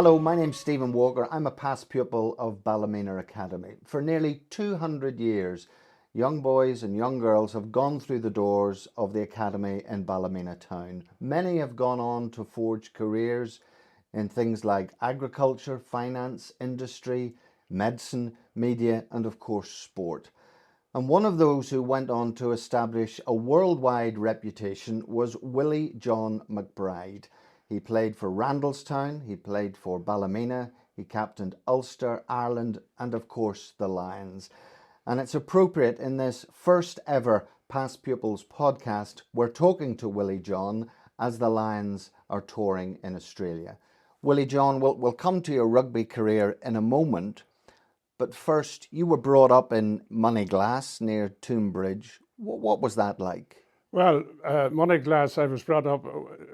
Hello, my name's Stephen Walker. I'm a past pupil of Ballymena Academy. For nearly 200 years, young boys and young girls have gone through the doors of the Academy in Ballymena town. Many have gone on to forge careers in things like agriculture, finance, industry, medicine, media, and of course sport. And one of those who went on to establish a worldwide reputation was Willie John McBride. He played for Randalstown, he played for Ballymena, he captained Ulster, Ireland, and of course the Lions. And it's appropriate in this first ever Past Pupils podcast, we're talking to Willie John as the Lions are touring in Australia. Willie John, we'll come to your rugby career in a moment, but first, you were brought up in Moneyglass near Tombridge. What was that like? Well, Moneyglass, I was brought up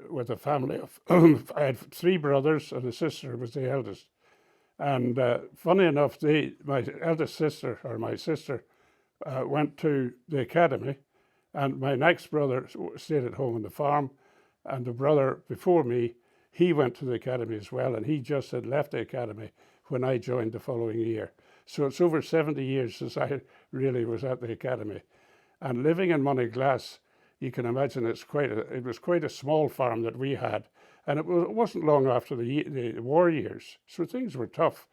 with a family of, I had three brothers and a sister was the eldest. And funny enough, my eldest sister, or my sister, went to the academy, and my next brother stayed at home on the farm, and the brother before me, he went to the academy as well, and he just had left the academy when I joined the following year. So it's over 70 years since I really was at the academy. And living in Moneyglass, you can imagine it was quite a small farm that we had. And it wasn't long after the war years, so things were tough.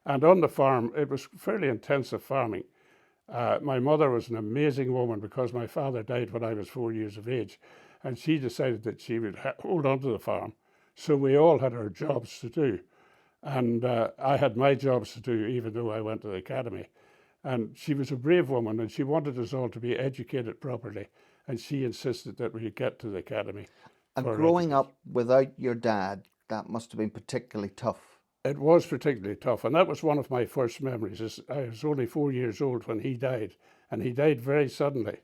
And on the farm, it was fairly intensive farming. My mother was an amazing woman because my father died when I was 4 years of age. And she decided that she would hold on to the farm. So we all had our jobs to do. And I had my jobs to do, even though I went to the academy. And she was a brave woman, and she wanted us all to be educated properly. And she insisted that we get to the academy. And growing up without your dad, that must have been particularly tough. It was particularly tough. And that was one of my first memories. I was only 4 years old when he died. And he died very suddenly.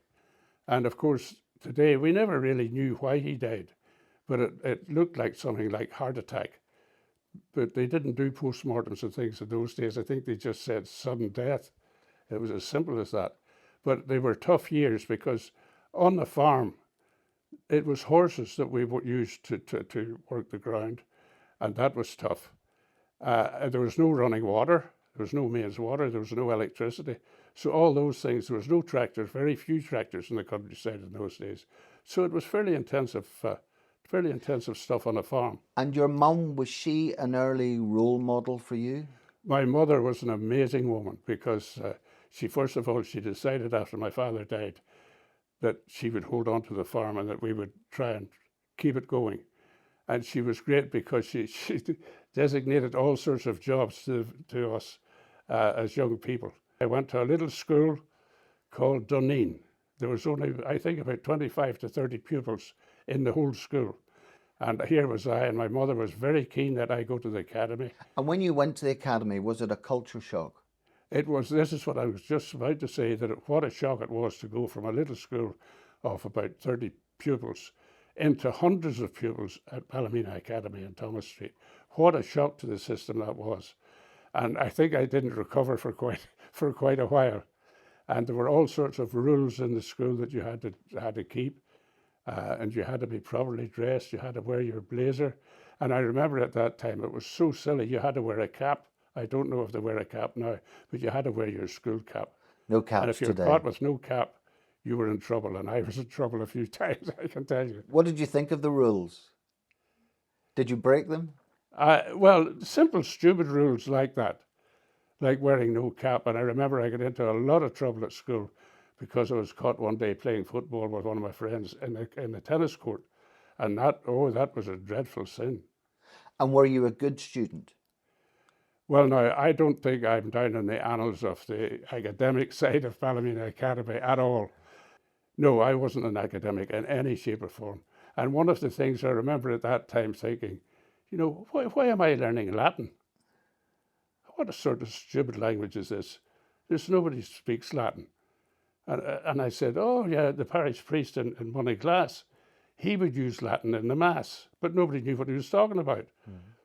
And of course, today, we never really knew why he died. But it looked like something like heart attack. But they didn't do postmortems and things in those days. I think they just said sudden death. It was as simple as that. But they were tough years because on the farm, it was horses that we used to work the ground, and that was tough. There was no running water, there was no mains water, there was no electricity. So all those things, there was no tractors, very few tractors in the countryside in those days. So it was fairly intensive stuff on a farm. And your mum, was she an early role model for you? My mother was an amazing woman because she decided after my father died that she would hold on to the farm and that we would try and keep it going. And she was great because she designated all sorts of jobs to us as young people. I went to a little school called Dunedin. There was only, I think, about 25 to 30 pupils in the whole school. And here was I, and my mother was very keen that I go to the academy. And when you went to the academy, was it a culture shock? This is what I was just about to say, what a shock it was to go from a little school of about 30 pupils into hundreds of pupils at Ballymena Academy in Thomas Street. What a shock to the system that was. And I think I didn't recover for quite a while. And there were all sorts of rules in the school that you had to keep. And you had to be properly dressed, you had to wear your blazer. And I remember at that time, it was so silly, you had to wear a cap. I don't know if they wear a cap now, but you had to wear your school cap. No caps today. And if you were caught with no cap, you were in trouble. And I was in trouble a few times, I can tell you. What did you think of the rules? Did you break them? Well, simple, stupid rules like that, like wearing no cap. And I remember I got into a lot of trouble at school because I was caught one day playing football with one of my friends in the tennis court. And that was a dreadful sin. And were you a good student? Well, now, I don't think I'm down in the annals of the academic side of Ballymena Academy at all. No, I wasn't an academic in any shape or form. And one of the things I remember at that time thinking, why am I learning Latin? What a sort of stupid language is this? There's nobody speaks Latin. And I said, oh, yeah, the parish priest in Moneyglass, he would use Latin in the Mass, but nobody knew what he was talking about.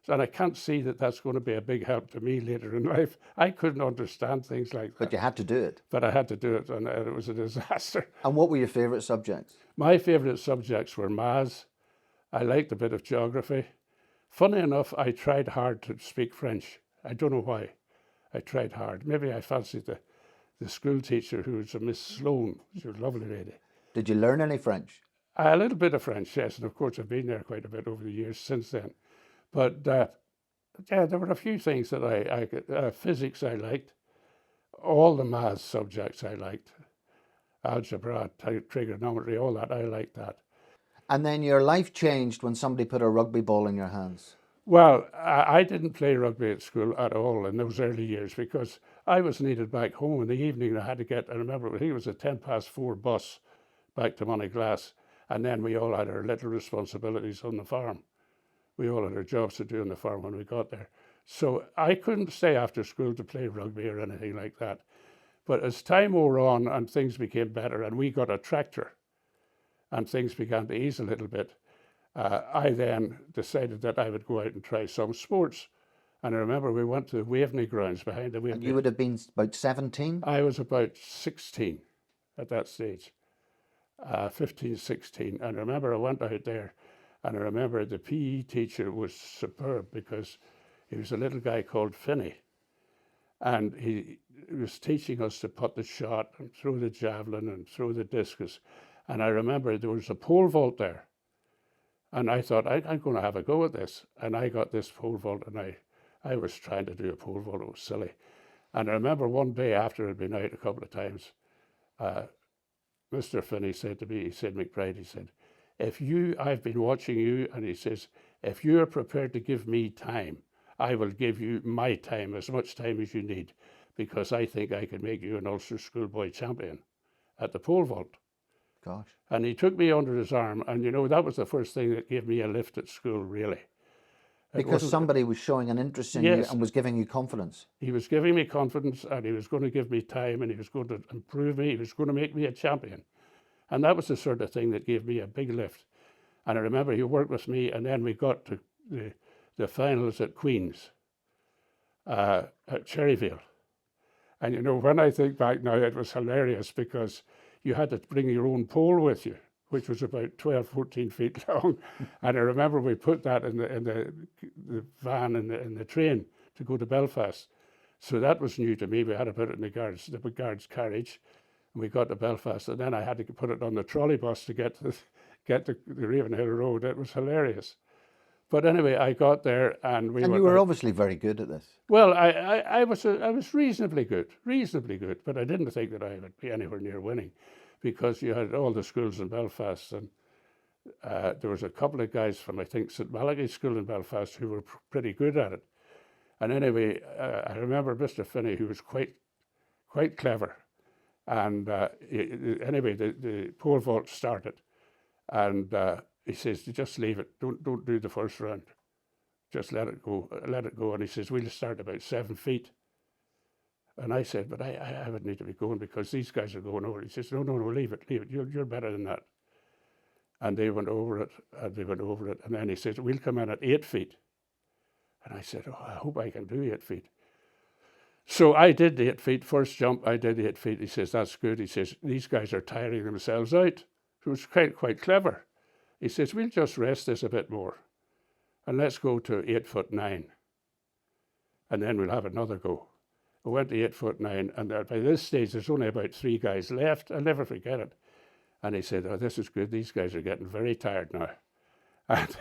And I can't see that that's going to be a big help to me later in life. I couldn't understand things like that. But you had to do it. But I had to do it, and it was a disaster. And what were your favourite subjects? My favourite subjects were maths. I liked a bit of geography. Funny enough, I tried hard to speak French. I don't know why. I tried hard. Maybe I fancied the school teacher who was a Miss Sloan. She was a lovely lady. Did you learn any French? A little bit of French, yes, and of course I've been there quite a bit over the years since then. But yeah, there were a few things that I could. Physics I liked. All the maths subjects I liked. Algebra, trigonometry, all that, I liked that. And then your life changed when somebody put a rugby ball in your hands. Well, I didn't play rugby at school at all in those early years because I was needed back home in the evening. I had to get, I remember, I think it was a 4:10 bus back to Moneyglass. And then we all had our little responsibilities on the farm. We all had our jobs to do on the farm when we got there. So I couldn't stay after school to play rugby or anything like that. But as time wore on and things became better and we got a tractor and things began to ease a little bit, I then decided that I would go out and try some sports. And I remember we went to the Waveney grounds behind the Waveney. And you would have been about 17? I was about 16 at that stage, 15, 16. And I remember I went out there and I remember the PE teacher was superb because he was a little guy called Finney. And he was teaching us to put the shot and throw the javelin and throw the discus. And I remember there was a pole vault there. And I thought, I'm going to have a go at this. And I got this pole vault and I was trying to do a pole vault. It was silly. And I remember one day after I'd been out a couple of times, Mr. Finney said to me, he said, McBride, he said, I've been watching you, and he says, if you are prepared to give me time, I will give you my time, as much time as you need, because I think I can make you an Ulster schoolboy champion at the pole vault. Gosh. And he took me under his arm, and you know, that was the first thing that gave me a lift at school, really. Because somebody was showing an interest in you and was giving you confidence. He was giving me confidence, and he was going to give me time, and he was going to improve me. He was going to make me a champion. And that was the sort of thing that gave me a big lift. And I remember he worked with me, and then we got to the finals at Queen's, at Cherryvale. And you know, when I think back now, it was hilarious because you had to bring your own pole with you, which was about 12, 14 feet long. And I remember we put that in the van in the train to go to Belfast. So that was new to me. We had to put it in the guard's carriage, and we got to Belfast. And then I had to put it on the trolley bus to get to the Ravenhill Road. It was hilarious. But anyway, I got there, and And you were obviously very good at this. Well, I was reasonably good, but I didn't think that I would be anywhere near winning, because you had all the schools in Belfast, and there was a couple of guys from, I think, St Malachy School in Belfast who were pretty good at it. And anyway, I remember Mr. Finney, who was quite clever, and anyway, the pole vault started, and he says, just leave it, don't do the first round. Just let it go. And he says, we'll start about 7 feet. And I said, but I would need to be going because these guys are going over. He says, no, leave it. You're better than that. And they went over it, And then he says, we'll come in at 8 feet. And I said, I hope I can do 8 feet. So I did the 8 feet. First jump, I did the 8 feet. He says, that's good. He says, these guys are tiring themselves out. It was quite clever. He says, we'll just rest this a bit more. And let's go to 8'9". And then we'll have another go. We went to 8'9", and by this stage, there's only about 3 guys left. I'll never forget it. And he said, this is good. These guys are getting very tired now. And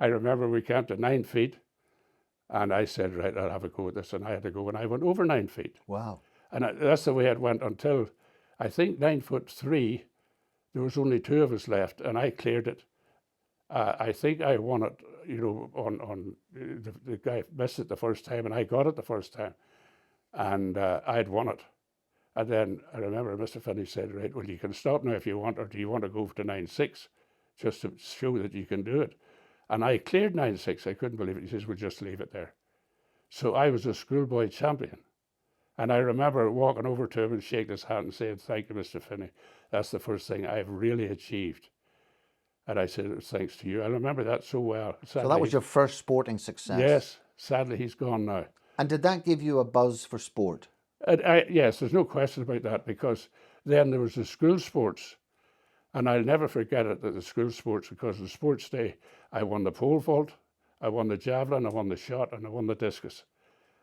I remember we came to 9 feet, and I said, right, I'll have a go at this. And I had to go, and I went over 9 feet. Wow. And that's the way it went until, I think, 9'3", there was only 2 of us left, and I cleared it. I think I won it, you know, on the guy missed it the first time, and I got it the first time, and I'd won it. And then I remember Mr. Finney said, right, well, you can stop now if you want, or do you want to go to 9'6", just to show that you can do it? And I cleared 9'6". I couldn't believe it. He says, we'll just leave it there. So I was a schoolboy champion. And I remember walking over to him and shaking his hand and saying, thank you, Mr. Finney. That's the first thing I've really achieved. And I said, it was thanks to you. I remember that so well. Sadly, so that was your first sporting success? Yes. Sadly, he's gone now. And did that give you a buzz for sport? Yes, there's no question about that, because then there was the school sports. And I'll never forget it, that the school sports, because on sports day, I won the pole vault, I won the javelin, I won the shot, and I won the discus.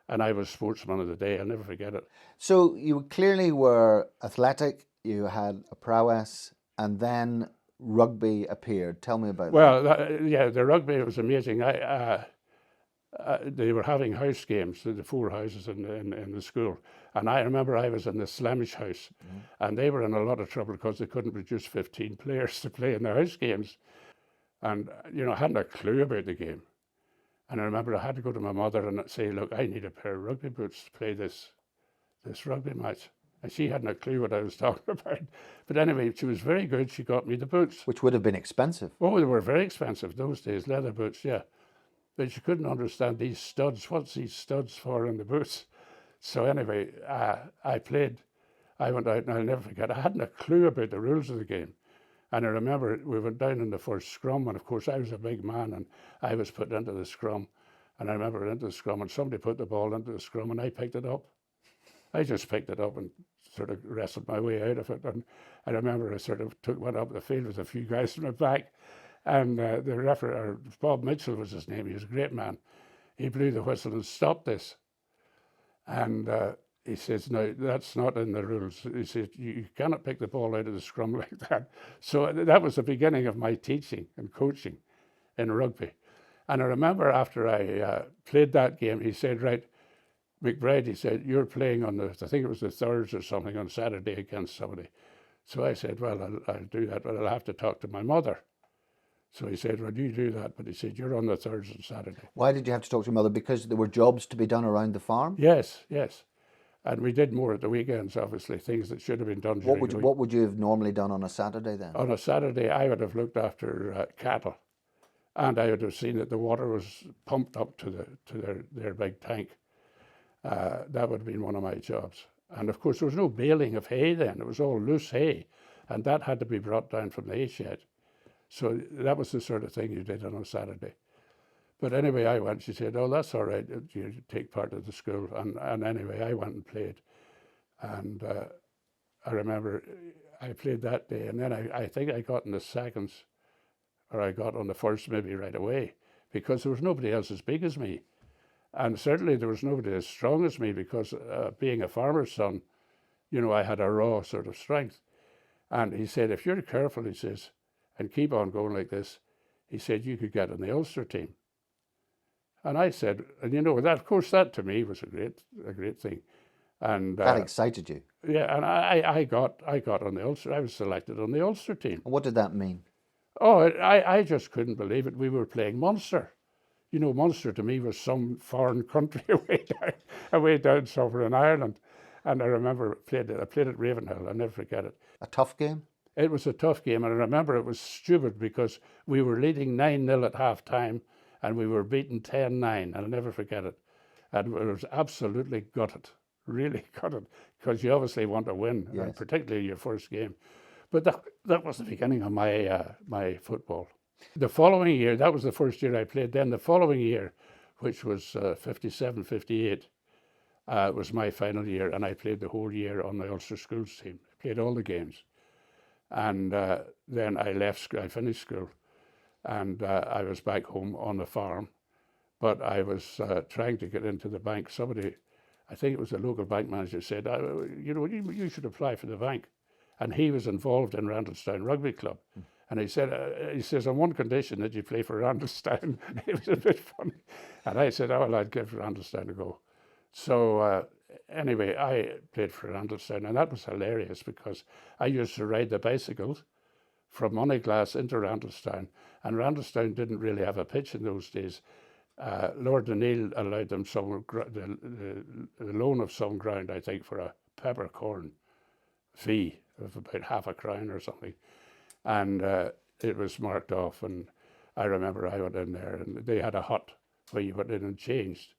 And I was sportsman of the day. I'll never forget it. So you clearly were athletic, you had a prowess, and then rugby appeared. Tell me about that. Well, yeah, the rugby was amazing. They were having house games, the four houses in the school. And I remember I was in the Slamish house, and they were in a lot of trouble because they couldn't produce 15 players to play in the house games. And, I hadn't a clue about the game. And I remember I had to go to my mother and say, look, I need a pair of rugby boots to play this rugby match. And she hadn't a clue what I was talking about. But anyway, she was very good. She got me the boots. Which would have been expensive. Oh, they were very expensive those days, leather boots, yeah. But she couldn't understand these studs. What's these studs for in the boots? So anyway, I played. I went out, and I'll never forget, I hadn't a clue about the rules of the game. And I remember we went down in the first scrum, and of course I was a big man, and I was put into the scrum. And I remember into the scrum, and somebody put the ball into the scrum, and I picked it up. I just picked it up and sort of wrestled my way out of it. And I remember I sort of went up the field with a few guys in my back, and the referee, Bob Mitchell was his name, he was a great man. He blew the whistle and stopped this. And he says, no, that's not in the rules. He says, you cannot pick the ball out of the scrum like that. So that was the beginning of my teaching and coaching in rugby. And I remember after I played that game, he said, right, McBride, he said, you're playing on I think it was the thirds or something on Saturday against somebody. So I said, well, I'll do that, but I'll have to talk to my mother. So he said, well, you do that. But he said, you're on the thirds on Saturday. Why did you have to talk to your mother? Because there were jobs to be done around the farm? Yes. And we did more at the weekends, obviously, things that should have been done during the week. What would you have normally done on a Saturday then? On a Saturday, I would have looked after cattle, and I would have seen that the water was pumped up to their big tank. That would have been one of my jobs. And of course, there was no baling of hay then. It was all loose hay, and that had to be brought down from the hay shed. So that was the sort of thing you did on a Saturday. But anyway, I went. She said, oh, that's all right. You take part of the school. And anyway, I went and played. And I remember I played that day. And then I think I got in the seconds, or I got on the first maybe right away, because there was nobody else as big as me. And certainly there was nobody as strong as me, because being a farmer's son, I had a raw sort of strength. And he said, if you're careful, he says, and keep on going like this, he said, you could get in the Ulster team. And I said, and that, of course, that to me was a great thing. And that excited you? Yeah, and I got on the Ulster. I was selected on the Ulster team. And what did that mean? Oh, I just couldn't believe it. We were playing Munster. Munster to me was some foreign country away down somewhere in Ireland. And I remember I played at Ravenhill. I'll never forget it. A tough game? It was a tough game, and I remember it was stupid because we were leading 9-0 at half time, and we were beaten 10-9, and I'll never forget it. And I was absolutely gutted, really gutted, because you obviously want to win, yes. And particularly your first game. But that was the beginning of my football. The following year, that was the first year I played. Then the following year, which was 57, 58, was my final year, and I played the whole year on the Ulster Schools team. I played all the games. And then I left school, I finished school, and I was back home on the farm, but I was trying to get into the bank. Somebody, I think it was the local bank manager, said, you should apply for the bank. And he was involved in Randallstown Rugby Club. And he says, on one condition, that you play for Randallstown. It was a bit funny. And I said, oh, well, I'd give Randallstown a go. So anyway, I played for Randallstown, and that was hilarious because I used to ride the bicycles from Moneyglass into Randallstown, and Randallstown didn't really have a pitch in those days. Lord O'Neill allowed them the loan of some ground, I think, for a peppercorn fee of about £0.50 or something, and it was marked off. And I remember I went in there, and they had a hut where you went in and changed.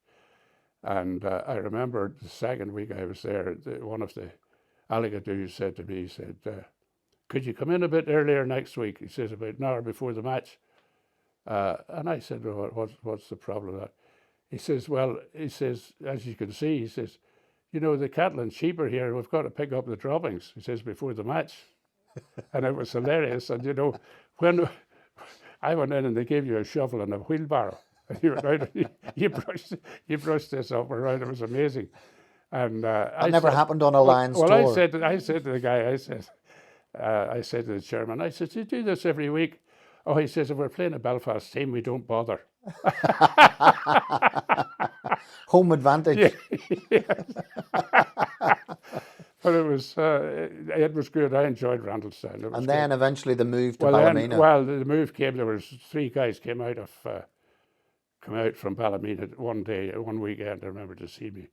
And I remember the second week I was there, one of the alligators said to me, he said, could you come in a bit earlier next week? He says, about an hour before the match. And I said, well, what's the problem with that? He says, well, as you can see, he says, the cattle and sheep are here, we've got to pick up the droppings, he says, before the match. And it was hilarious. And, when I went in and they gave you a shovel and a wheelbarrow, You were right. You brushed this up right. It was amazing. And That never happened on a Lions well, tour. I said to the guy, I said to the chairman, I said, you do this every week? Oh, he says, if we're playing a Belfast team, we don't bother. Home advantage. Yeah. But it was good. I enjoyed Randallstown. It was And then good. eventually the move to Well, Ballymena. the move came. There was 3 guys came out from Ballymena one weekend. I remember to see me,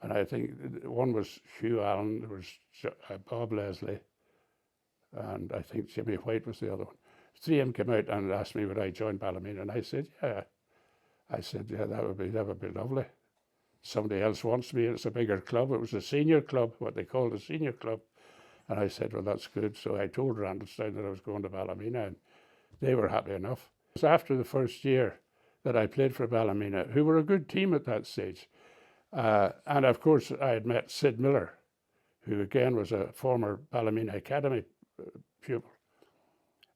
and I think one was Hugh Allen. There was Bob Leslie, and I think Jimmy White was the other one. 3 of them came out and asked me would I join Ballymena, and I said yeah. I said yeah, that would be lovely. Somebody else wants me. It's a bigger club. It was a senior club, what they called a senior club. And I said, well, that's good. So I told Randallstown that I was going to Ballymena, and they were happy enough. It was after the first year that I played for Ballymena, who were a good team at that stage. And of course, I had met Sid Miller, who again was a former Ballymena Academy pupil.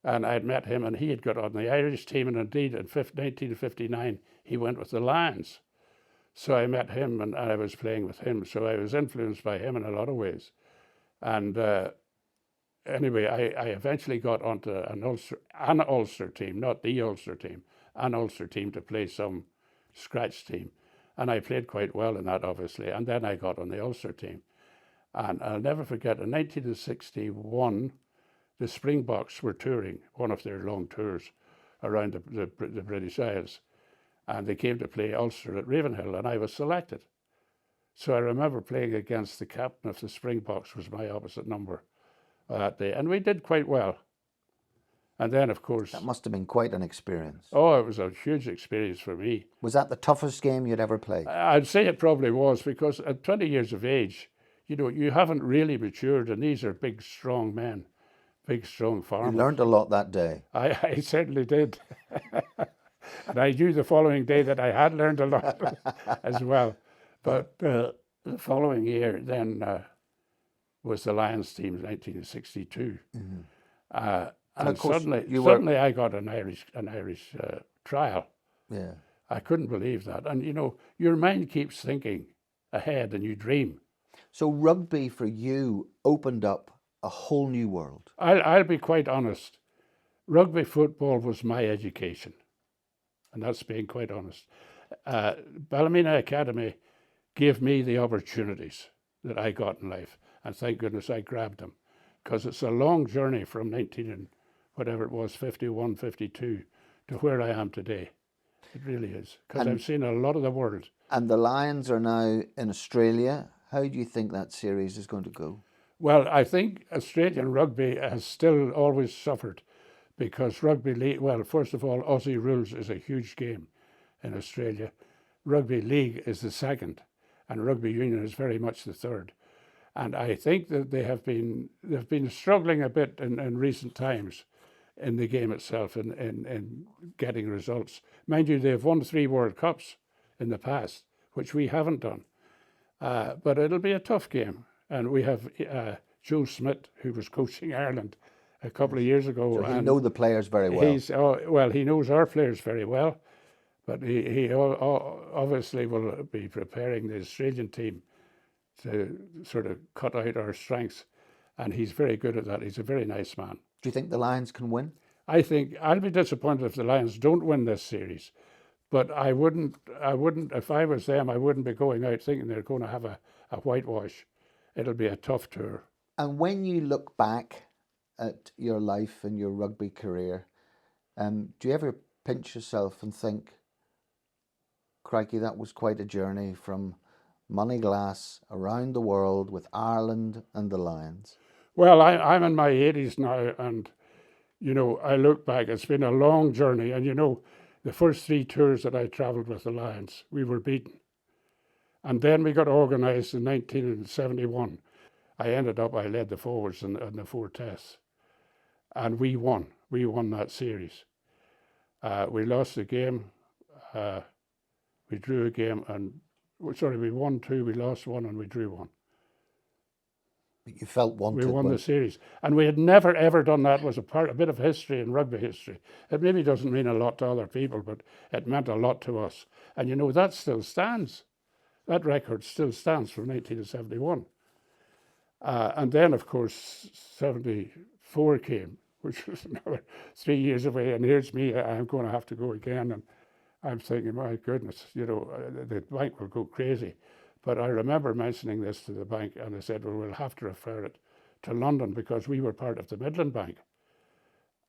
And I had met him, and he had got on the Irish team, and indeed in 1959, he went with the Lions. So I met him, and I was playing with him. So I was influenced by him in a lot of ways. And anyway, I eventually got onto an Ulster team, not the Ulster team, an Ulster team to play some scratch team. And I played quite well in that, obviously. And then I got on the Ulster team. And I'll never forget, in 1961, the Springboks were touring one of their long tours around the British Isles. And they came to play Ulster at Ravenhill, and I was selected. So I remember playing against the captain of the Springboks, was my opposite number that day, and we did quite well. And then, of course... That must have been quite an experience. Oh, it was a huge experience for me. Was that the toughest game you'd ever played? I'd say it probably was, because at 20 years of age, you haven't really matured, and these are big, strong men, big, strong farmers. You learned a lot that day. I certainly did. And I knew the following day that I had learned a lot as well. But the following year then was the Lions team in 1962. Mm-hmm. And of course suddenly I got an Irish trial. Yeah. I couldn't believe that. And your mind keeps thinking ahead and you dream. So rugby for you opened up a whole new world. I'll be quite honest. Rugby football was my education. And that's being quite honest. Ballymena Academy gave me the opportunities that I got in life. And thank goodness I grabbed them. Because it's a long journey from 51, 52 to where I am today. It really is. Because I've seen a lot of the world. And the Lions are now in Australia. How do you think that series is going to go? Well, I think Australian rugby has still always suffered. Because rugby league, well, first of all, Aussie rules is a huge game in Australia. Rugby league is the second, and rugby union is very much the third. And I think that they've been struggling a bit in recent times in the game itself, in getting results. Mind you, they've won 3 World Cups in the past, which we haven't done. But it'll be a tough game. And we have Joe Smith, who was coaching Ireland a couple of years ago. So he knows the players very well. He knows our players very well, but he obviously will be preparing the Australian team to sort of cut out our strengths, and he's very good at that. He's a very nice man. Do you think the Lions can win? I think I'll be disappointed if the Lions don't win this series, but I wouldn't. If I was them, I wouldn't be going out thinking they're going to have a whitewash. It'll be a tough tour. And when you look back at your life and your rugby career, do you ever pinch yourself and think, crikey, that was quite a journey from Moneyglass around the world with Ireland and the Lions? Well, I'm in my 80s now, and I look back, it's been a long journey, and the first 3 tours that I travelled with the Lions, we were beaten. And then we got organised in 1971. I led the forwards in the 4 tests. And we won. We won that series. We lost the game. We drew a game, we won 2, we lost 1, and we drew 1. You felt wanted. We won the series. And we had never, ever done that. It was a bit of history in rugby history. It maybe doesn't mean a lot to other people, but it meant a lot to us. And you know, that still stands. That record still stands from 1971. And then, of course, 74 came, which was another 3 years away. And here's me, I'm going to have to go again. And I'm thinking, my goodness, you know, the bank will go crazy. But I remember mentioning this to the bank, and they said, well, we'll have to refer it to London because we were part of the Midland Bank.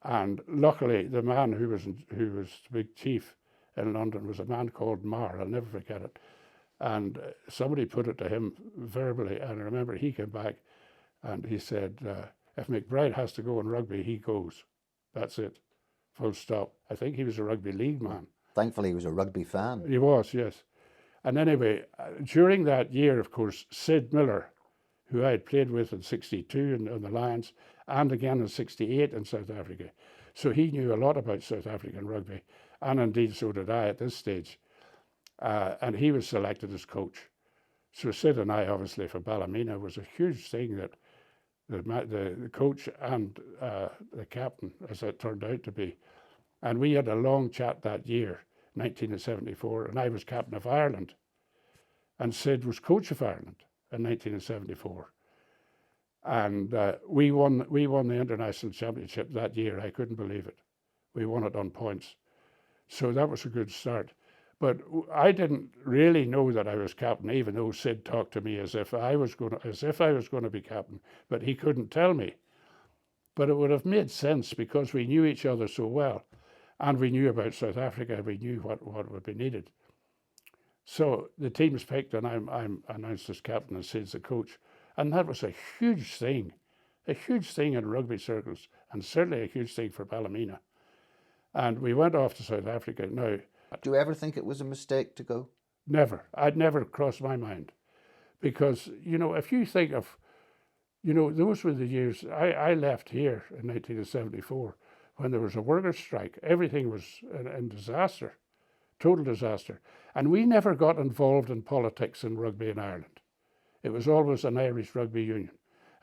And luckily, the man who was the big chief in London was a man called Marr. I'll never forget it. And somebody put it to him verbally, and I remember he came back and he said, if McBride has to go in rugby, he goes. That's it. Full stop. I think he was a rugby league man. Thankfully, he was a rugby fan. He was, yes. And anyway, during that year, of course, Sid Miller, who I had played with in 62 in the Lions, and again in 68 in South Africa. So he knew a lot about South African rugby, and indeed so did I at this stage. And he was selected as coach. So Sid and I, obviously, for Ballymena, was a huge thing that the coach and the captain, as it turned out to be. And we had a long chat that year, 1974, and I was captain of Ireland. And Sid was coach of Ireland in 1974. And we won the international championship that year. I couldn't believe it. We won it on points. So that was a good start. But I didn't really know that I was captain, even though Sid talked to me as if I was going to be captain, but he couldn't tell me. But it would have made sense because we knew each other so well, and we knew about South Africa. We knew what would be needed. So the team's picked, and I'm announced as captain, and Sid's the coach, and that was a huge thing in rugby circles, and certainly a huge thing for Ballymena. And we went off to South Africa. Now, do you ever think it was a mistake to go? Never. I'd never crossed my mind. Because, you know, if you think of, you know, those were the years, I left here in 1974 when there was a workers' strike. Everything was in disaster, total disaster. And we never got involved in politics in rugby in Ireland. It was always an Irish rugby union.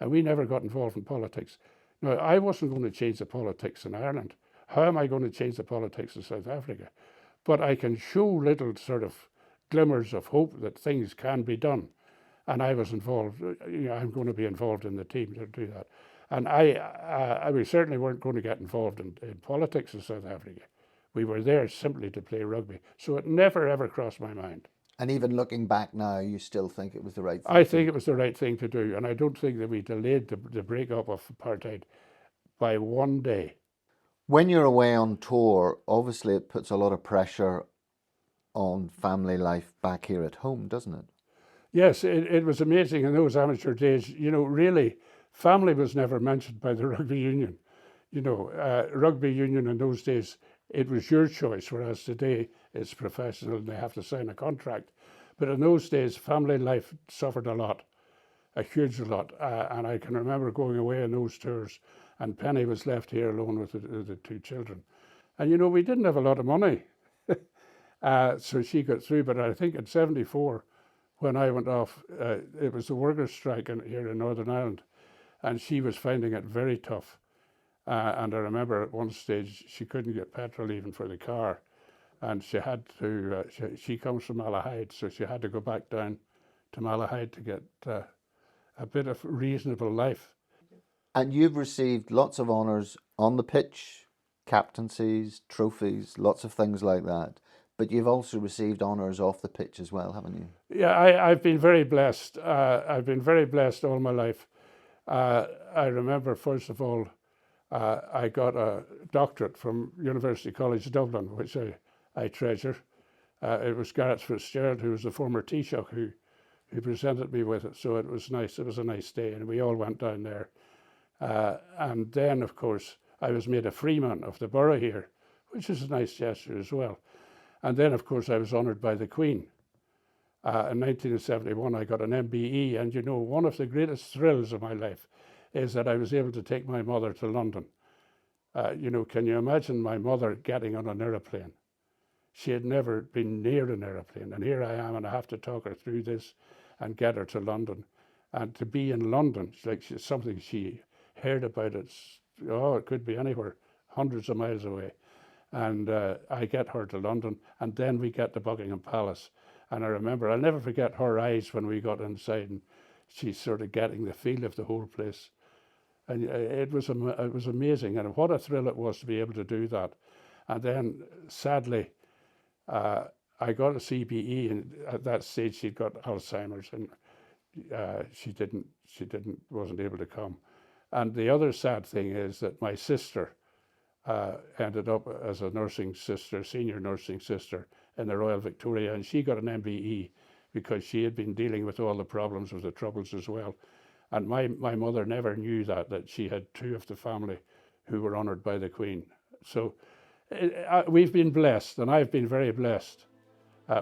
And we never got involved in politics. Now, I wasn't going to change the politics in Ireland. How am I going to change the politics in South Africa? But I can show little sort of glimmers of hope that things can be done. And I was involved, you know, I'm going to be involved in the team to do that. And we certainly weren't going to get involved in politics in South Africa. We were there simply to play rugby. So it never, ever crossed my mind. And even looking back now, you still think it was the right thing? I think it was the right thing to do. And I don't think that we delayed the breakup of apartheid by one day. When you're away on tour, obviously it puts a lot of pressure on family life back here at home, doesn't it? Yes, it was amazing in those amateur days. You know, really, family was never mentioned by the rugby union. You know, rugby union in those days, it was your choice, whereas today it's professional and they have to sign a contract. But in those days, family life suffered a lot, a huge lot. And I can remember going away on those tours, and Penny was left here alone with the two children. And, you know, we didn't have a lot of money. So she got through. But I think in 74, when I went off, it was the workers' strike here in Northern Ireland. And she was finding it very tough. And I remember at one stage, she couldn't get petrol even for the car. And she had to, she comes from Malahide, so she had to go back down to Malahide to get a bit of reasonable life. And you've received lots of honours on the pitch, captaincies, trophies, lots of things like that. But you've also received honours off the pitch as well, haven't you? Yeah, I've been very blessed. I've been very blessed all my life. I remember, first of all, I got a doctorate from University College Dublin, which I treasure. It was Gareth Fitzgerald, who was the former Taoiseach, who presented me with it. So it was nice. It was a nice day, and we all went down there. And then, of course, I was made a freeman of the borough here, which is a nice gesture as well. And then, of course, I was honoured by the Queen. In 1971, I got an MBE, and you know, one of the greatest thrills of my life is that I was able to take my mother to London. You know, can you imagine my mother getting on an aeroplane? She had never been near an aeroplane, and here I am, and I have to talk her through this and get her to London. And to be in London, like something she heard about, it could be anywhere, hundreds of miles away. And I get her to London, and then we get to Buckingham Palace. And I remember, I'll never forget her eyes when we got inside, and she's sort of getting the feel of the whole place. And it was amazing, and what a thrill it was to be able to do that. And then, sadly, I got a CBE, and at that stage she'd got Alzheimer's, and wasn't able to come. And the other sad thing is that my sister ended up as a nursing sister, senior nursing sister in the Royal Victoria, and she got an MBE because she had been dealing with all the problems with the Troubles as well. And my mother never knew that she had two of the family who were honoured by the Queen. So we've been blessed, and I've been very blessed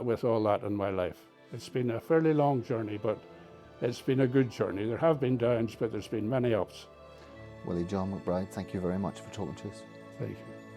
with all that in my life. It's been a fairly long journey, but it's been a good journey. There have been downs, but there's been many ups. Willie John McBride, thank you very much for talking to us. Thank you.